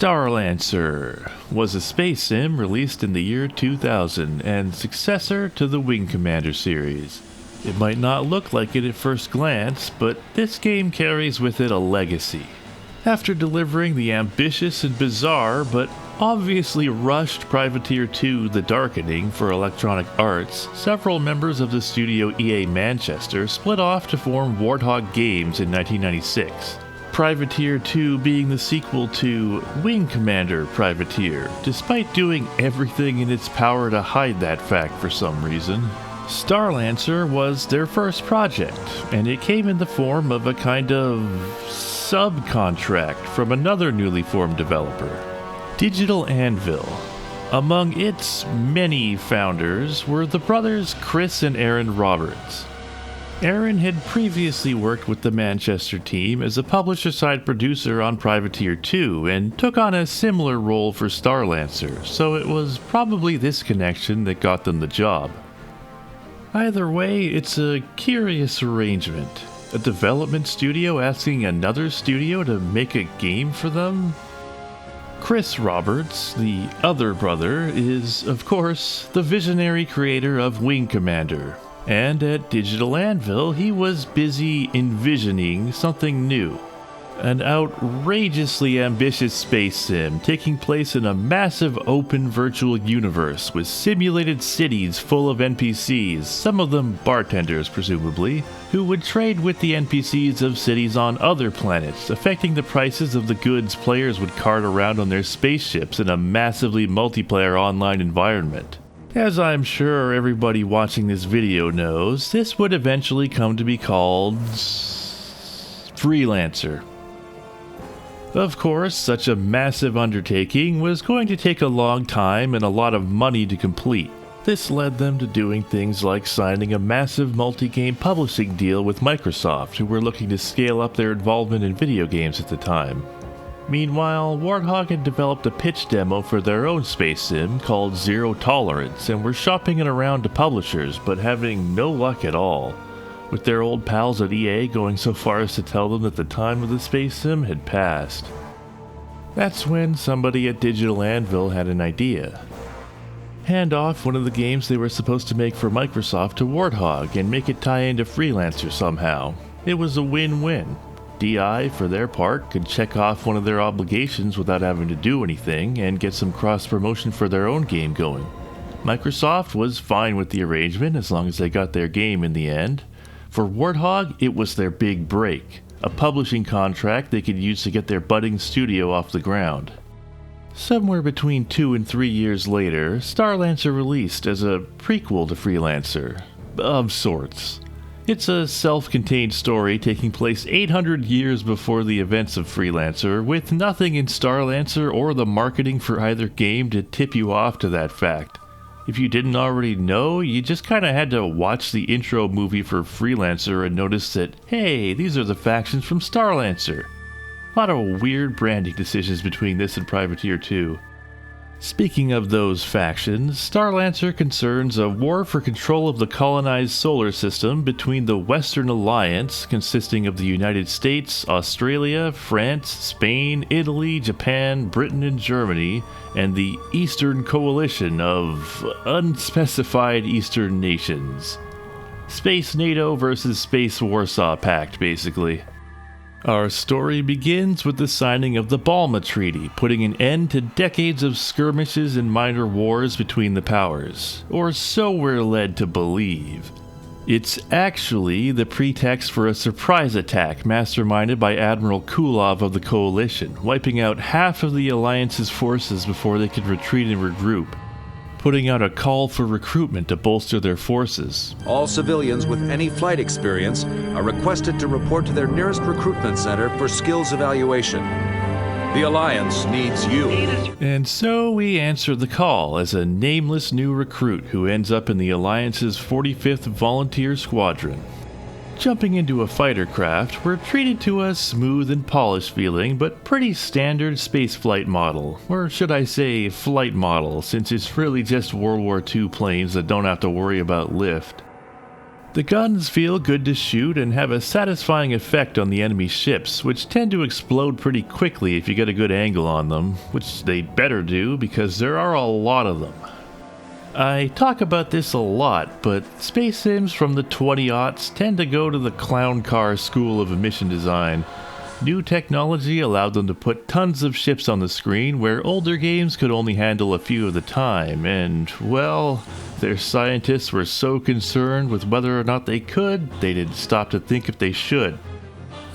Starlancer was a space sim released in the year 2000 and successor to the Wing Commander series. It might not look like it at first glance, but this game carries with it a legacy. After delivering the ambitious and bizarre but obviously rushed Privateer 2 The Darkening for Electronic Arts, several members of the studio EA Manchester split off to form Warthog Games in 1996. Privateer 2 being the sequel to Wing Commander Privateer, despite doing everything in its power to hide that fact for some reason. Starlancer was their first project, and it came in the form of a kind of subcontract from another newly formed developer, Digital Anvil. Among its many founders were the brothers Chris and Aaron Roberts. Aaron had previously worked with the Manchester team as a publisher-side producer on Privateer 2 and took on a similar role for Starlancer, so it was probably this connection that got them the job. Either way, it's a curious arrangement. A development studio asking another studio to make a game for them? Chris Roberts, the other brother, is, of course, the visionary creator of Wing Commander. And at Digital Anvil, he was busy envisioning something new. An outrageously ambitious space sim taking place in a massive open virtual universe with simulated cities full of NPCs, some of them bartenders presumably, who would trade with the NPCs of cities on other planets, affecting the prices of the goods players would cart around on their spaceships in a massively multiplayer online environment. As I'm sure everybody watching this video knows, this would eventually come to be called Freelancer. Of course, such a massive undertaking was going to take a long time and a lot of money to complete. This led them to doing things like signing a massive multi-game publishing deal with Microsoft, who were looking to scale up their involvement in video games at the time. Meanwhile, Warthog had developed a pitch demo for their own space sim called Zero Tolerance and were shopping it around to publishers, but having no luck at all, with their old pals at EA going so far as to tell them that the time of the space sim had passed. That's when somebody at Digital Anvil had an idea. Hand off one of the games they were supposed to make for Microsoft to Warthog and make it tie into Freelancer somehow. It was a win-win. DI, for their part, could check off one of their obligations without having to do anything and get some cross-promotion for their own game going. Microsoft was fine with the arrangement as long as they got their game in the end. For Warthog, it was their big break, a publishing contract they could use to get their budding studio off the ground. Somewhere between 2 and 3 years later, Starlancer released as a prequel to Freelancer, of sorts. It's a self-contained story taking place 800 years before the events of Freelancer, with nothing in Starlancer or the marketing for either game to tip you off to that fact. If you didn't already know, you just kinda had to watch the intro movie for Freelancer and notice that, hey, these are the factions from Starlancer. A lot of weird branding decisions between this and Privateer 2. Speaking of those factions, Starlancer concerns a war for control of the colonized solar system between the Western Alliance, consisting of the United States, Australia, France, Spain, Italy, Japan, Britain, and Germany, and the Eastern Coalition of unspecified Eastern nations. Space NATO versus Space Warsaw Pact, basically. Our story begins with the signing of the Balma Treaty, putting an end to decades of skirmishes and minor wars between the powers, or so we're led to believe. It's actually the pretext for a surprise attack masterminded by Admiral Kulov of the Coalition, wiping out half of the Alliance's forces before they could retreat and regroup, putting out a call for recruitment to bolster their forces. All civilians with any flight experience are requested to report to their nearest recruitment center for skills evaluation. The Alliance needs you. And so we answer the call as a nameless new recruit who ends up in the Alliance's 45th Volunteer Squadron. Jumping into a fighter craft, we're treated to a smooth and polished feeling, but pretty standard spaceflight model. Or should I say, flight model, since it's really just World War II planes that don't have to worry about lift. The guns feel good to shoot and have a satisfying effect on the enemy ships, which tend to explode pretty quickly if you get a good angle on them, which they better do because there are a lot of them. I talk about this a lot, but space sims from the 20-aughts tend to go to the clown car school of mission design. New technology allowed them to put tons of ships on the screen where older games could only handle a few at a time, and, well, their scientists were so concerned with whether or not they could, they didn't stop to think if they should.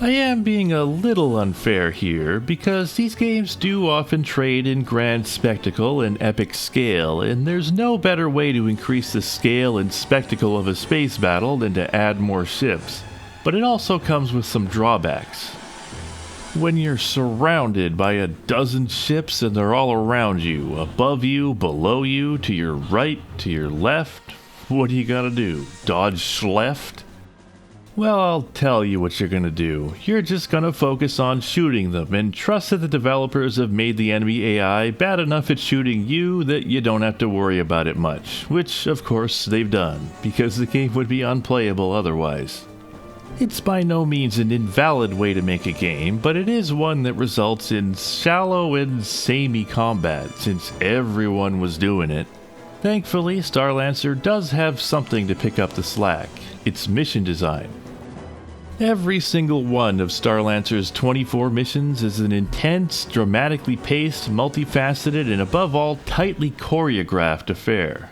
I am being a little unfair here, because these games do often trade in grand spectacle and epic scale, and there's no better way to increase the scale and spectacle of a space battle than to add more ships. But it also comes with some drawbacks. When you're surrounded by a dozen ships and they're all around you, above you, below you, to your right, to your left, what do you gotta do? Dodge left? Well, I'll tell you what you're gonna do. You're just gonna focus on shooting them and trust that the developers have made the enemy AI bad enough at shooting you that you don't have to worry about it much, which of course they've done, because the game would be unplayable otherwise. It's by no means an invalid way to make a game, but it is one that results in shallow and samey combat, since everyone was doing it. Thankfully, Starlancer does have something to pick up the slack. It's mission design. Every single one of Starlancer's 24 missions is an intense, dramatically paced, multifaceted, and above all, tightly choreographed affair.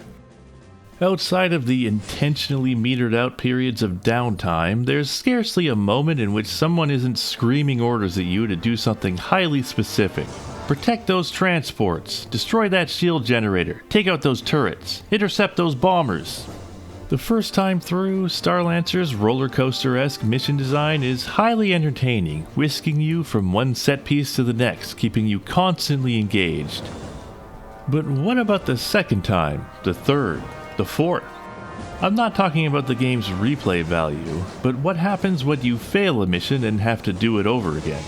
Outside of the intentionally metered out periods of downtime, there's scarcely a moment in which someone isn't screaming orders at you to do something highly specific. Protect those transports, destroy that shield generator, take out those turrets, intercept those bombers. The first time through, Starlancer's Rollercoaster-esque mission design is highly entertaining, whisking you from one set piece to the next, keeping you constantly engaged. But what about the second time, the third, the fourth? I'm not talking about the game's replay value, but what happens when you fail a mission and have to do it over again?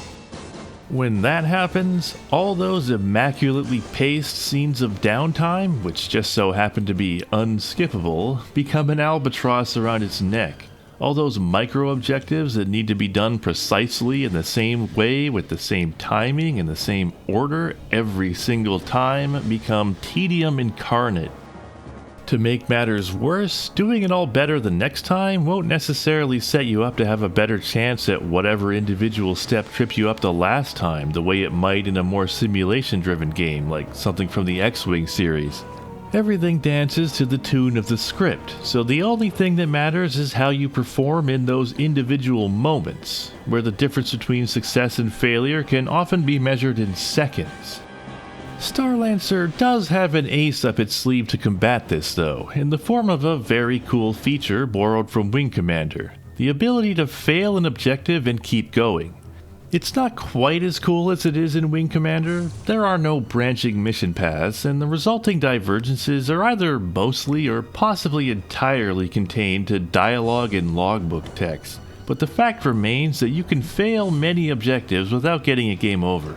When that happens, all those immaculately paced scenes of downtime, which just so happen to be unskippable, become an albatross around its neck. All those micro-objectives that need to be done precisely in the same way, with the same timing and the same order every single time, become tedium incarnate. To make matters worse, doing it all better the next time won't necessarily set you up to have a better chance at whatever individual step tripped you up the last time, the way it might in a more simulation-driven game, like something from the X-Wing series. Everything dances to the tune of the script, so the only thing that matters is how you perform in those individual moments, where the difference between success and failure can often be measured in seconds. Starlancer does have an ace up its sleeve to combat this though, in the form of a very cool feature borrowed from Wing Commander, the ability to fail an objective and keep going. It's not quite as cool as it is in Wing Commander. There are no branching mission paths, and the resulting divergences are either mostly or possibly entirely contained to dialogue and logbook text, but the fact remains that you can fail many objectives without getting a game over.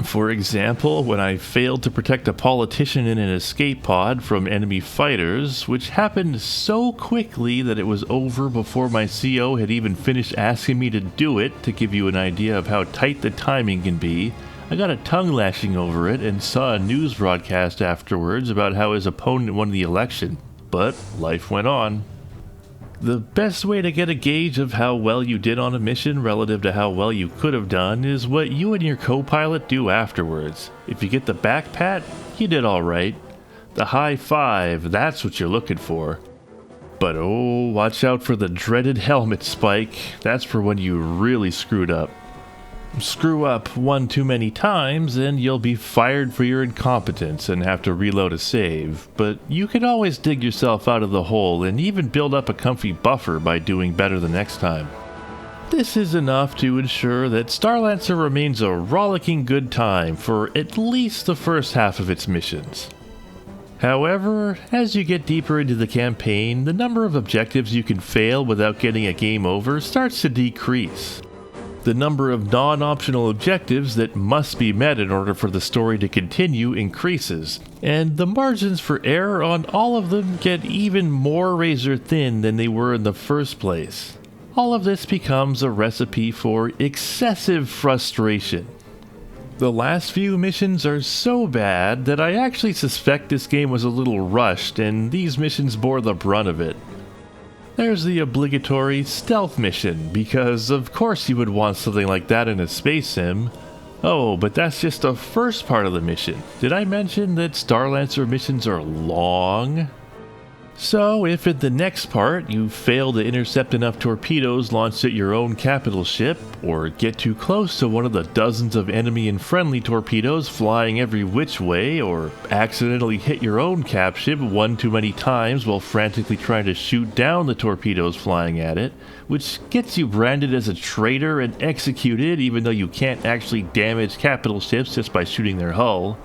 For example, when I failed to protect a politician in an escape pod from enemy fighters, which happened so quickly that it was over before my CO had even finished asking me to do it, to give you an idea of how tight the timing can be, I got a tongue lashing over it and saw a news broadcast afterwards about how his opponent won the election. But life went on. The best way to get a gauge of how well you did on a mission relative to how well you could have done is what you and your co-pilot do afterwards. If you get the back pat, you did alright. The high five, that's what you're looking for. But oh, watch out for the dreaded helmet spike. That's for when you really screwed up. Screw up one too many times and you'll be fired for your incompetence and have to reload a save, but you can always dig yourself out of the hole and even build up a comfy buffer by doing better the next time. This is enough to ensure that Starlancer remains a rollicking good time for at least the first half of its missions. However, as you get deeper into the campaign, the number of objectives you can fail without getting a game over starts to decrease. The number of non-optional objectives that must be met in order for the story to continue increases, and the margins for error on all of them get even more razor thin than they were in the first place. All of this becomes a recipe for excessive frustration. The last few missions are so bad that I actually suspect this game was a little rushed and these missions bore the brunt of it. There's the obligatory stealth mission, because of course you would want something like that in a space sim. Oh, but that's just the first part of the mission. Did I mention that Starlancer missions are long? So, if in the next part you fail to intercept enough torpedoes launched at your own capital ship, or get too close to one of the dozens of enemy and friendly torpedoes flying every which way, or accidentally hit your own cap ship one too many times while frantically trying to shoot down the torpedoes flying at it, which gets you branded as a traitor and executed even though you can't actually damage capital ships just by shooting their hull.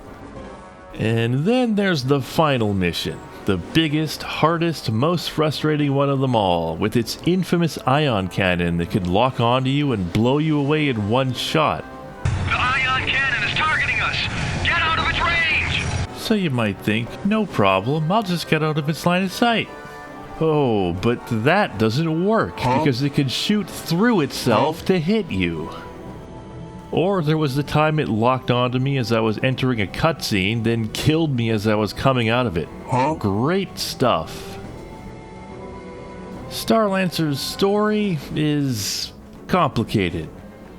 And then there's the final mission. The biggest, hardest, most frustrating one of them all, with its infamous ion cannon that could lock onto you and blow you away in one shot. The ion cannon is targeting us! Get out of its range! So you might think, no problem, I'll just get out of its line of sight. Oh, but that doesn't work, because it can shoot through itself to hit you. Or there was the time it locked onto me as I was entering a cutscene, then killed me as I was coming out of it. Great stuff. Starlancer's story is complicated.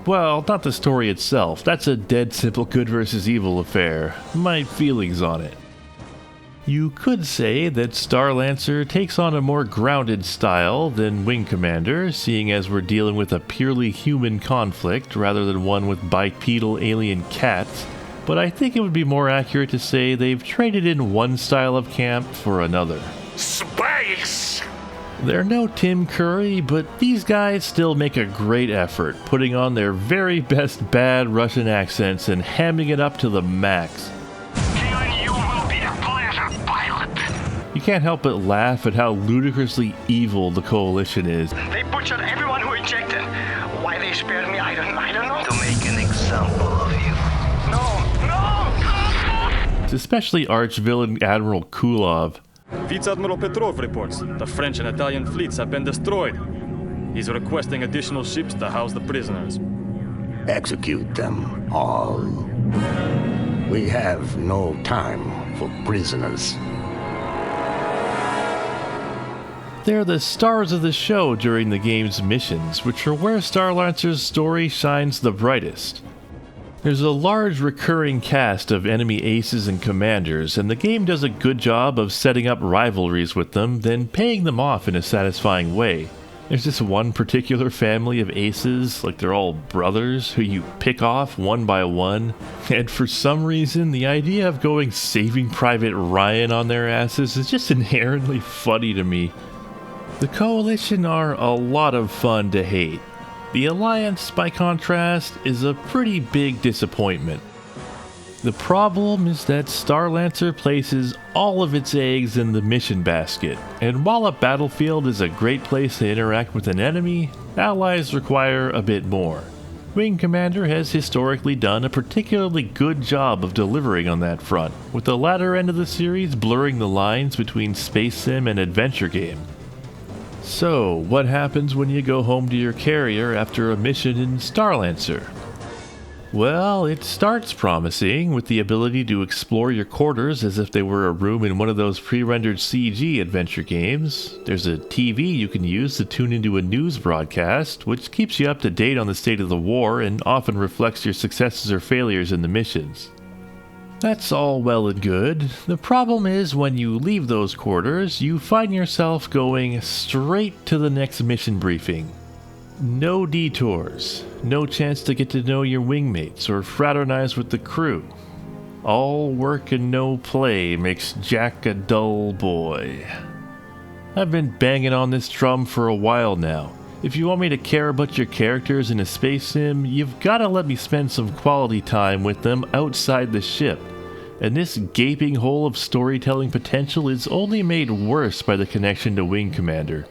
Well, not the story itself. That's a dead simple good versus evil affair. My feelings on it. You could say that Starlancer takes on a more grounded style than Wing Commander, seeing as we're dealing with a purely human conflict rather than one with bipedal alien cats, but I think it would be more accurate to say they've traded in one style of camp for another. Space! They're no Tim Curry, but these guys still make a great effort, putting on their very best bad Russian accents and hamming it up to the max. You can't help but laugh at how ludicrously evil the Coalition is. They butchered everyone who ejected. Why they spared me, I don't know. To make an example of you. No! Especially arch-villain Admiral Kulov. Vice-Admiral Petrov reports the French and Italian fleets have been destroyed. He's requesting additional ships to house the prisoners. Execute them all. We have no time for prisoners. They're the stars of the show during the game's missions, which are where Starlancer's story shines the brightest. There's a large recurring cast of enemy aces and commanders, and the game does a good job of setting up rivalries with them, then paying them off in a satisfying way. There's this one particular family of aces, like they're all brothers, who you pick off one by one, and for some reason the idea of going Saving Private Ryan on their asses is just inherently funny to me. The Coalition are a lot of fun to hate. The Alliance, by contrast, is a pretty big disappointment. The problem is that Starlancer places all of its eggs in the mission basket, and while a battlefield is a great place to interact with an enemy, allies require a bit more. Wing Commander has historically done a particularly good job of delivering on that front, with the latter end of the series blurring the lines between space sim and adventure game. So, what happens when you go home to your carrier after a mission in Starlancer? Well, it starts promising, with the ability to explore your quarters as if they were a room in one of those pre-rendered CG adventure games. There's a TV you can use to tune into a news broadcast, which keeps you up to date on the state of the war and often reflects your successes or failures in the missions. That's all well and good. The problem is when you leave those quarters, you find yourself going straight to the next mission briefing. No detours, no chance to get to know your wingmates or fraternize with the crew. All work and no play makes Jack a dull boy. I've been banging on this drum for a while now. If you want me to care about your characters in a space sim, you've gotta let me spend some quality time with them outside the ship. And this gaping hole of storytelling potential is only made worse by the connection to Wing Commander.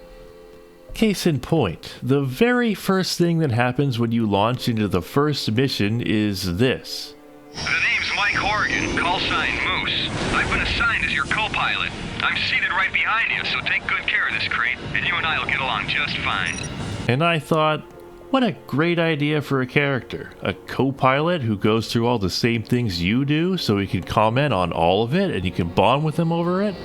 Case in point, the very first thing that happens when you launch into the first mission is this. The name's Mike Horgan, call sign Moose. I've been assigned as your co-pilot. I'm seated right behind you, so take good care of this crate, and you and I will get along just fine. And I thought, what a great idea for a character. A co-pilot who goes through all the same things you do, so he can comment on all of it and you can bond with him over it.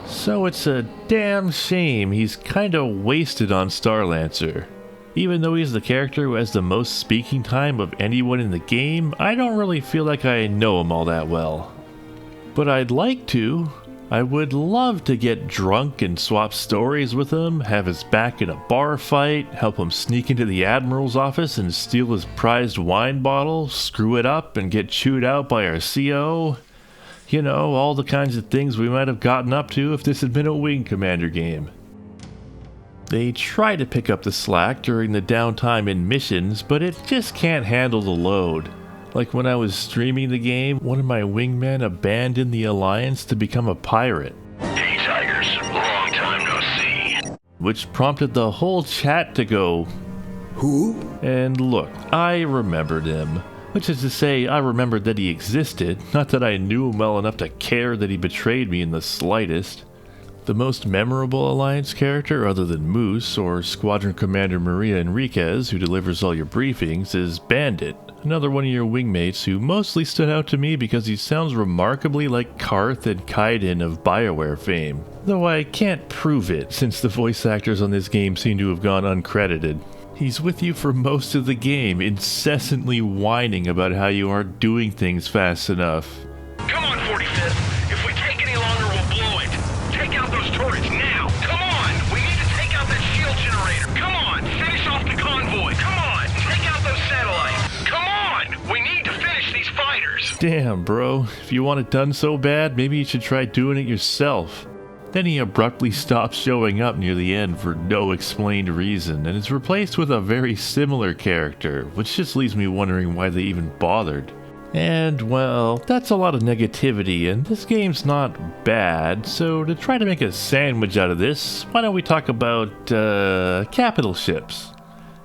So it's a damn shame he's kinda wasted on Starlancer. Even though he's the character who has the most speaking time of anyone in the game, I don't really feel like I know him all that well. But I'd like to. I would love to get drunk and swap stories with him, have his back in a bar fight, help him sneak into the Admiral's office and steal his prized wine bottle, screw it up and get chewed out by our CO. You know, all the kinds of things we might have gotten up to if this had been a Wing Commander game. They try to pick up the slack during the downtime in missions, but it just can't handle the load. Like when I was streaming the game, one of my wingmen abandoned the Alliance to become a pirate. Hey, Tigers. Long time no see. Which prompted the whole chat to go, Who? and look, I remembered him. Which is to say, I remembered that he existed, not that I knew him well enough to care that he betrayed me in the slightest. The most memorable Alliance character, other than Moose or Squadron Commander Maria Enriquez, who delivers all your briefings, is Bandit, another one of your wingmates who mostly stood out to me because he sounds remarkably like Karth and Kaiden of BioWare fame, though I can't prove it since the voice actors on this game seem to have gone uncredited. He's with you for most of the game, incessantly whining about how you aren't doing things fast enough. Come on, 45th. If we take any longer, we'll blow it. Take out those turrets now. Come on. We need to take out that shield generator. Come on. Finish off the convoy. Come on. Take out those satellites. Come on. We need to finish these fighters. Damn, bro. If you want it done so bad, maybe you should try doing it yourself. Then he abruptly stops showing up near the end for no explained reason, and is replaced with a very similar character, which just leaves me wondering why they even bothered. And, well, that's a lot of negativity, and this game's not bad, so to try to make a sandwich out of this, why don't we talk about, capital ships?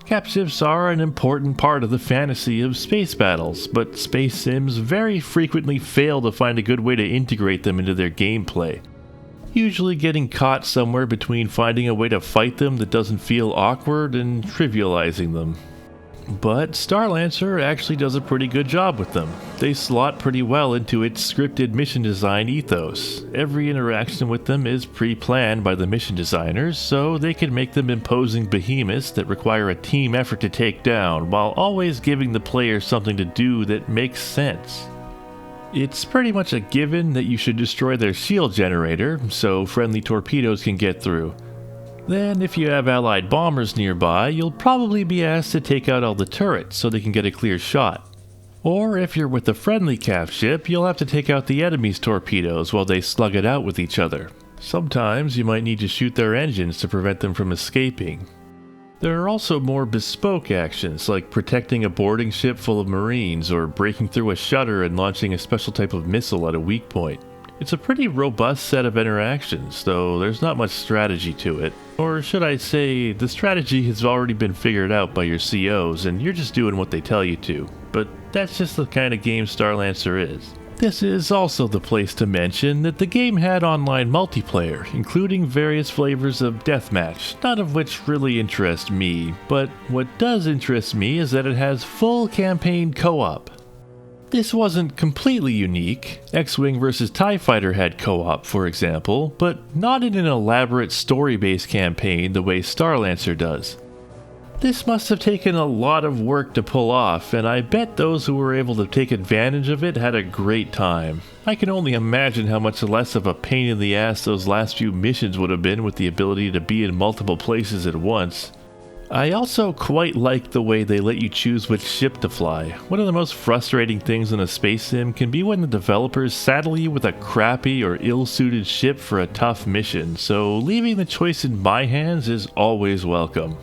Cap ships are an important part of the fantasy of space battles, but space sims very frequently fail to find a good way to integrate them into their gameplay. Usually getting caught somewhere between finding a way to fight them that doesn't feel awkward and trivializing them. But Starlancer actually does a pretty good job with them. They slot pretty well into its scripted mission design ethos. Every interaction with them is pre-planned by the mission designers, so they can make them imposing behemoths that require a team effort to take down, while always giving the player something to do that makes sense. It's pretty much a given that you should destroy their shield generator, so friendly torpedoes can get through. Then, if you have allied bombers nearby, you'll probably be asked to take out all the turrets so they can get a clear shot. Or if you're with the friendly CAF ship, you'll have to take out the enemy's torpedoes while they slug it out with each other. Sometimes you might need to shoot their engines to prevent them from escaping. There are also more bespoke actions, like protecting a boarding ship full of Marines or breaking through a shutter and launching a special type of missile at a weak point. It's a pretty robust set of interactions, though there's not much strategy to it. Or should I say, the strategy has already been figured out by your COs and you're just doing what they tell you to. But that's just the kind of game Starlancer is. This is also the place to mention that the game had online multiplayer, including various flavors of deathmatch, none of which really interest me, but what does interest me is that it has full campaign co-op. This wasn't completely unique. X-Wing vs. TIE Fighter had co-op, for example, but not in an elaborate story-based campaign the way Starlancer does. This must have taken a lot of work to pull off, and I bet those who were able to take advantage of it had a great time. I can only imagine how much less of a pain in the ass those last few missions would have been with the ability to be in multiple places at once. I also quite like the way they let you choose which ship to fly. One of the most frustrating things in a space sim can be when the developers saddle you with a crappy or ill-suited ship for a tough mission, so leaving the choice in my hands is always welcome.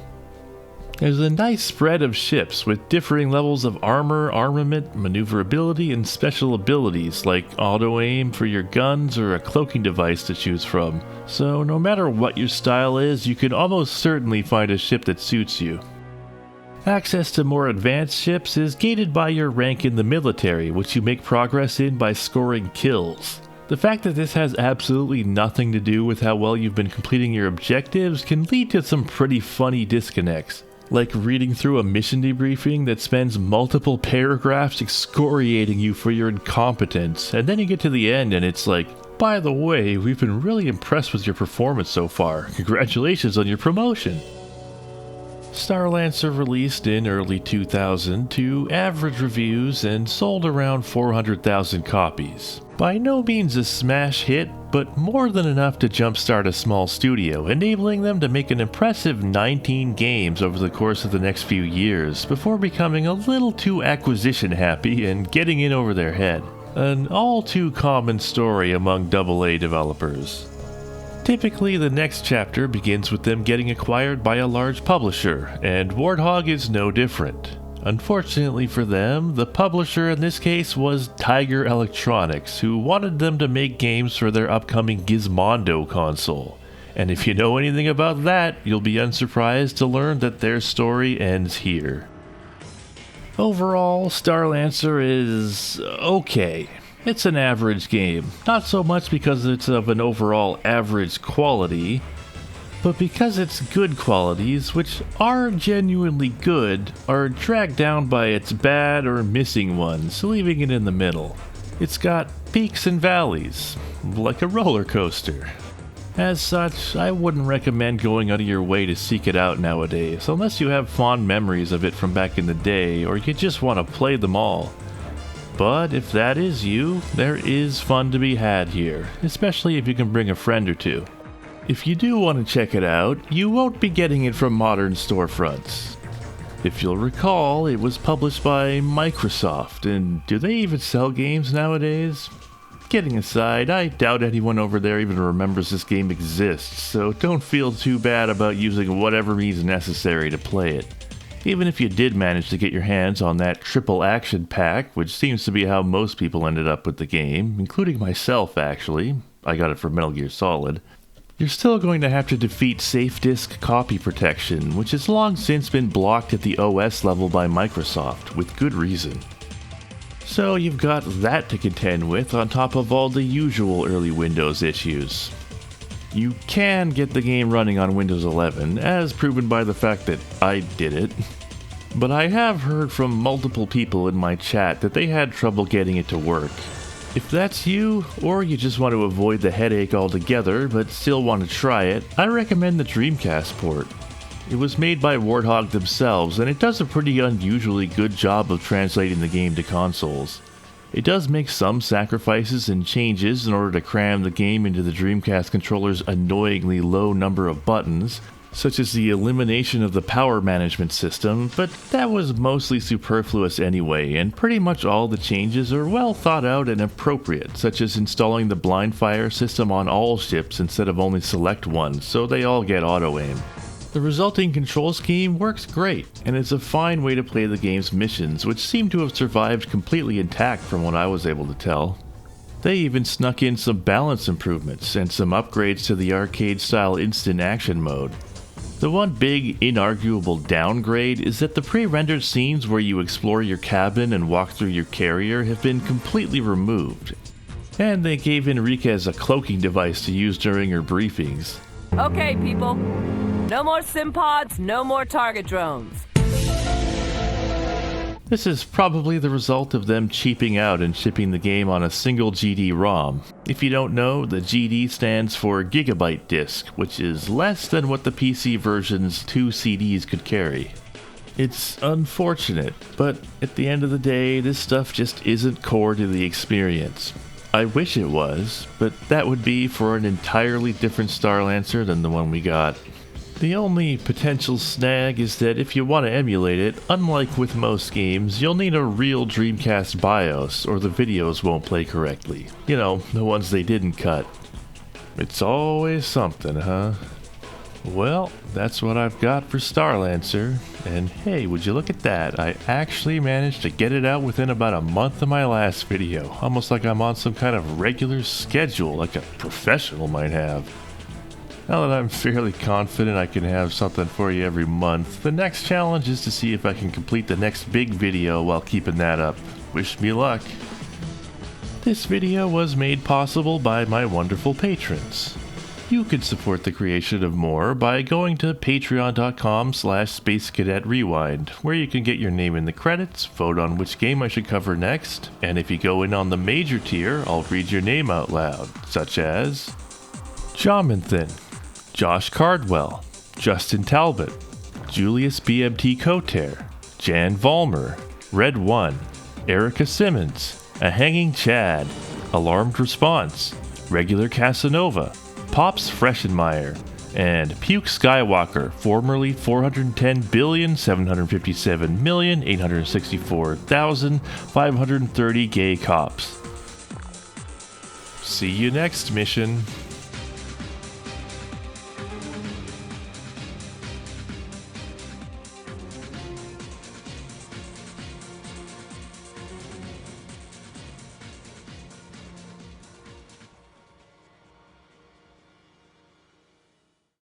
There's a nice spread of ships with differing levels of armor, armament, maneuverability, and special abilities like auto-aim for your guns or a cloaking device to choose from. So no matter what your style is, you can almost certainly find a ship that suits you. Access to more advanced ships is gated by your rank in the military, which you make progress in by scoring kills. The fact that this has absolutely nothing to do with how well you've been completing your objectives can lead to some pretty funny disconnects. Like reading through a mission debriefing that spends multiple paragraphs excoriating you for your incompetence, and then you get to the end and it's like, by the way, we've been really impressed with your performance so far. Congratulations on your promotion. Starlancer released in early 2000 to average reviews and sold around 400,000 copies. By no means a smash hit, but more than enough to jumpstart a small studio, enabling them to make an impressive 19 games over the course of the next few years before becoming a little too acquisition happy and getting in over their head. An all too common story among AA developers. Typically, the next chapter begins with them getting acquired by a large publisher, and Warthog is no different. Unfortunately for them, the publisher in this case was Tiger Electronics, who wanted them to make games for their upcoming Gizmondo console. And if you know anything about that, you'll be unsurprised to learn that their story ends here. Overall, Starlancer is okay. It's an average game, not so much because it's of an overall average quality, but because its good qualities, which are genuinely good, are dragged down by its bad or missing ones, leaving it in the middle. It's got peaks and valleys, like a roller coaster. As such, I wouldn't recommend going out of your way to seek it out nowadays, unless you have fond memories of it from back in the day, or you just want to play them all. But if that is you, there is fun to be had here, especially if you can bring a friend or two. If you do want to check it out, you won't be getting it from modern storefronts. If you'll recall, it was published by Microsoft, and do they even sell games nowadays? Kidding aside, I doubt anyone over there even remembers this game exists, so don't feel too bad about using whatever means necessary to play it. Even if you did manage to get your hands on that triple action pack, which seems to be how most people ended up with the game, including myself actually, I got it for Metal Gear Solid, you're still going to have to defeat safe disk copy protection, which has long since been blocked at the OS level by Microsoft, with good reason. So you've got that to contend with on top of all the usual early Windows issues. You can get the game running on Windows 11, as proven by the fact that I did it. But I have heard from multiple people in my chat that they had trouble getting it to work. If that's you, or you just want to avoid the headache altogether but still want to try it, I recommend the Dreamcast Port. It was made by Warthog themselves, and it does a pretty unusually good job of translating the game to consoles. It does make some sacrifices and changes in order to cram the game into the Dreamcast controller's annoyingly low number of buttons, such as the elimination of the power management system, but that was mostly superfluous anyway, and pretty much all the changes are well thought out and appropriate, such as installing the blind fire system on all ships instead of only select ones, so they all get auto-aim. The resulting control scheme works great, and is a fine way to play the game's missions, which seem to have survived completely intact from what I was able to tell. They even snuck in some balance improvements, and some upgrades to the arcade-style instant action mode. The one big, inarguable downgrade is that the pre-rendered scenes where you explore your cabin and walk through your carrier have been completely removed. And they gave Enriquez a cloaking device to use during her briefings. Okay, people. No more sim pods, no more target drones. This is probably the result of them cheaping out and shipping the game on a single GD ROM. If you don't know, the GD stands for Gigabyte Disc, which is less than what the PC version's 2 CDs could carry. It's unfortunate, but at the end of the day, this stuff just isn't core to the experience. I wish it was, but that would be for an entirely different Starlancer than the one we got. The only potential snag is that if you want to emulate it, unlike with most games, you'll need a real Dreamcast BIOS or the videos won't play correctly. You know, the ones they didn't cut. It's always something, huh? Well, that's what I've got for Starlancer. And hey, would you look at that? I actually managed to get it out within about a month of my last video. Almost like I'm on some kind of regular schedule, like a professional might have. Now that I'm fairly confident I can have something for you every month, the next challenge is to see if I can complete the next big video while keeping that up. Wish me luck. This video was made possible by my wonderful patrons. You could support the creation of more by going to patreon.com/SpaceCadetRewind, where you can get your name in the credits, vote on which game I should cover next, and if you go in on the major tier, I'll read your name out loud, such as Jonathan, Josh Cardwell, Justin Talbot, Julius BMT Cotere, Jan Vollmer, Red One, Erica Simmons, A Hanging Chad, Alarmed Response, Regular Casanova, Pops Freshenmeyer, and Puke Skywalker, formerly 410,757,864,530 gay cops. See you next mission.